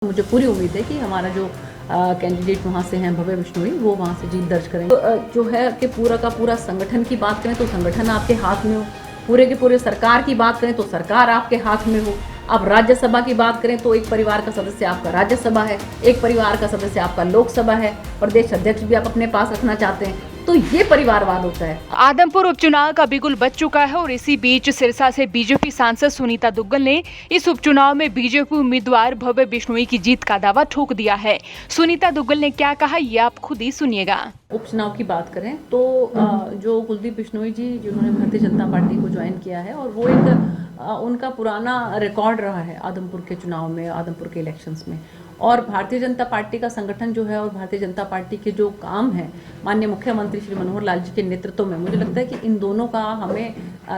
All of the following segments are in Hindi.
मुझे पूरी उम्मीद है कि हमारा जो कैंडिडेट वहाँ से हैं भव्य बिश्नोई, वो वहाँ से जीत दर्ज करेंगे। तो जो है कि पूरा का पूरा संगठन की बात करें तो संगठन आपके हाथ में हो, पूरे के पूरे सरकार की बात करें तो सरकार आपके हाथ में हो। अब राज्यसभा की बात करें तो एक परिवार का सदस्य आपका राज्यसभा है, एक परिवार का सदस्य आपका लोकसभा है, प्रदेश अध्यक्ष भी आप अपने पास रखना चाहते हैं, तो ये परिवारवाद होता है। आदमपुर उपचुनाव का बिगुल बज चुका है और इसी बीच सिरसा से बीजेपी सांसद सुनीता दुग्गल ने इस उपचुनाव में बीजेपी उम्मीदवार भव्य बिश्नोई की जीत का दावा ठोक दिया है। सुनीता दुग्गल ने क्या कहा, ये आप खुद ही सुनिएगा। उपचुनाव की बात करें तो जो कुलदीप बिश्नोई जी जिन्होंने भारतीय जनता पार्टी को ज्वाइन किया है, और वो एक उनका पुराना रिकॉर्ड रहा है आदमपुर के चुनाव में, आदमपुर के इलेक्शंस में। और भारतीय जनता पार्टी का संगठन जो है और भारतीय जनता पार्टी के जो काम है माननीय मुख्यमंत्री श्री मनोहर लाल जी के नेतृत्व में, मुझे लगता है कि इन दोनों का हमें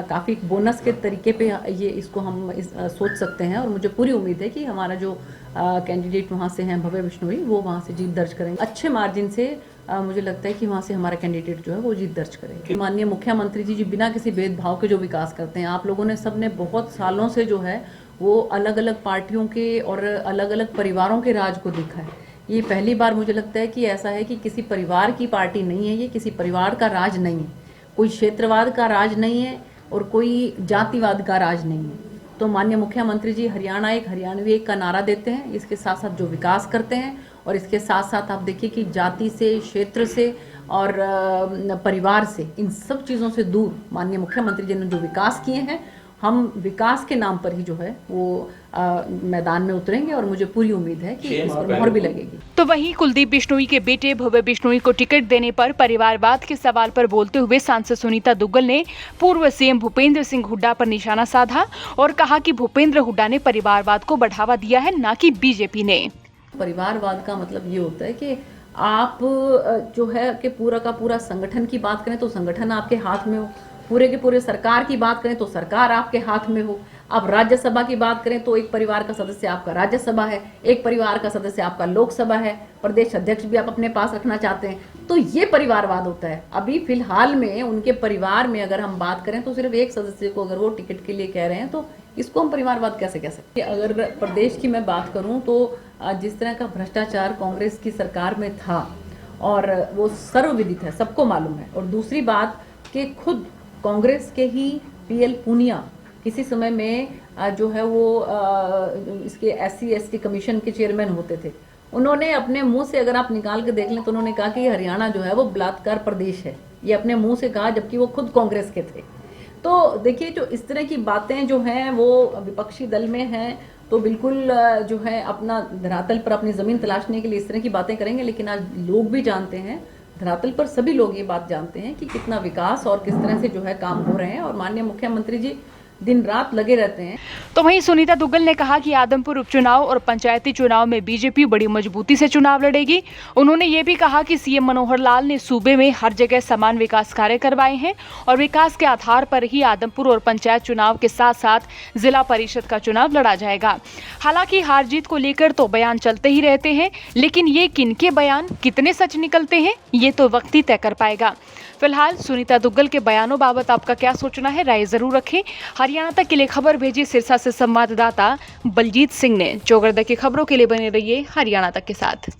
काफ़ी बोनस के तरीके पे ये इसको हम सोच सकते हैं। और मुझे पूरी उम्मीद है कि हमारा जो कैंडिडेट वहाँ से हैं भव्य बिश्नोई, वो वहाँ से जीत दर्ज करेंगे अच्छे मार्जिन से। मुझे लगता है कि वहाँ से हमारा कैंडिडेट जो है वो जीत दर्ज करेंगे। माननीय मुख्यमंत्री जी बिना किसी भेदभाव के जो विकास करते हैं, आप लोगों ने सबने बहुत सालों से जो है वो अलग अलग पार्टियों के और अलग अलग परिवारों के राज को देखा है। ये पहली बार मुझे लगता है कि ऐसा है कि किसी परिवार की पार्टी नहीं है, ये किसी परिवार का राज नहीं है, कोई क्षेत्रवाद का राज नहीं है और कोई जातिवाद का राज नहीं है। तो माननीय मुख्यमंत्री जी हरियाणा एक, हरियाणवी एक का नारा देते हैं, इसके साथ साथ जो विकास करते हैं और इसके साथ साथ आप देखिए कि जाति से, क्षेत्र से और परिवार से, इन सब चीज़ों से दूर माननीय मुख्यमंत्री जी ने जो विकास किए हैं, हम विकास के नाम पर ही जो है वो मैदान में उतरेंगे और मुझे पूरी उम्मीद है कि इस पर मोहर भी लगेगी। तो वहीं कुलदीप बिश्नोई के बेटे भव्य बिश्नोई को टिकट देने पर परिवारवाद के सवाल पर बोलते हुए सांसद सुनीता दुग्गल ने पूर्व सीएम भूपेंद्र सिंह हुड्डा पर निशाना साधा और कहा कि भूपेंद्र हुड्डा ने परिवारवाद को बढ़ावा दिया है, न कि बीजेपी ने। परिवारवाद का मतलब ये होता है कि आप जो है कि पूरा का पूरा संगठन की बात करें तो संगठन आपके हाथ में हो, पूरे के पूरे सरकार की बात करें तो सरकार आपके हाथ में हो। अब राज्यसभा की बात करें तो एक परिवार का सदस्य आपका राज्यसभा है, एक परिवार का सदस्य आपका लोकसभा है, प्रदेश अध्यक्ष भी आप अपने पास रखना चाहते हैं, तो ये परिवारवाद होता है। अभी फिलहाल में उनके परिवार में अगर हम बात करें तो सिर्फ एक सदस्य को अगर वो टिकट के लिए कह रहे हैं, तो इसको हम परिवारवाद कैसे कह सकते हैं। अगर प्रदेश की मैं बात करूँ तो जिस तरह का भ्रष्टाचार कांग्रेस की सरकार में था और वो सर्वविदित है, सबको मालूम है। और दूसरी बात कि खुद कांग्रेस के ही पीएल पूनिया किसी समय में जो है वो इसके SC/ST कमीशन के चेयरमैन होते थे। उन्होंने अपने मुंह से, अगर आप निकाल के देख लें, तो उन्होंने कहा कि हरियाणा जो है वो बलात्कार प्रदेश है, ये अपने मुंह से कहा, जबकि वो खुद कांग्रेस के थे। तो देखिए, जो इस तरह की बातें जो हैं वो विपक्षी दल में हैं तो बिल्कुल जो है अपना धरातल पर अपनी ज़मीन तलाशने के लिए इस तरह की बातें करेंगे। लेकिन आज लोग भी जानते हैं, धरातल पर सभी लोग ये बात जानते हैं कि कितना विकास और किस तरह से जो है काम हो रहे हैं, और माननीय मुख्यमंत्री जी दिन रात लगे रहते हैं। तो वहीं सुनीता दुग्गल ने कहा कि आदमपुर उपचुनाव और पंचायती चुनाव में बीजेपी बड़ी मजबूती से चुनाव लड़ेगी। उन्होंने ये भी कहा कि सीएम मनोहर लाल ने सूबे में हर जगह समान विकास कार्य करवाए हैं और विकास के आधार पर ही आदमपुर और पंचायत चुनाव के साथ साथ जिला परिषद का चुनाव लड़ा जाएगा। हालांकि हार जीत को लेकर तो बयान चलते ही रहते हैं, लेकिन ये किनके बयान कितने सच निकलते हैं, ये तो वक्त ही तय कर पाएगा। फिलहाल सुनीता दुग्गल के बयानों बाबत आपका क्या सोचना है, राय जरूर रखें। हरियाणा तक के लिए खबर भेजी सिरसा से संवाददाता बलजीत सिंह ने। चौगरदा की खबरों के लिए बने रहिए हरियाणा तक के साथ।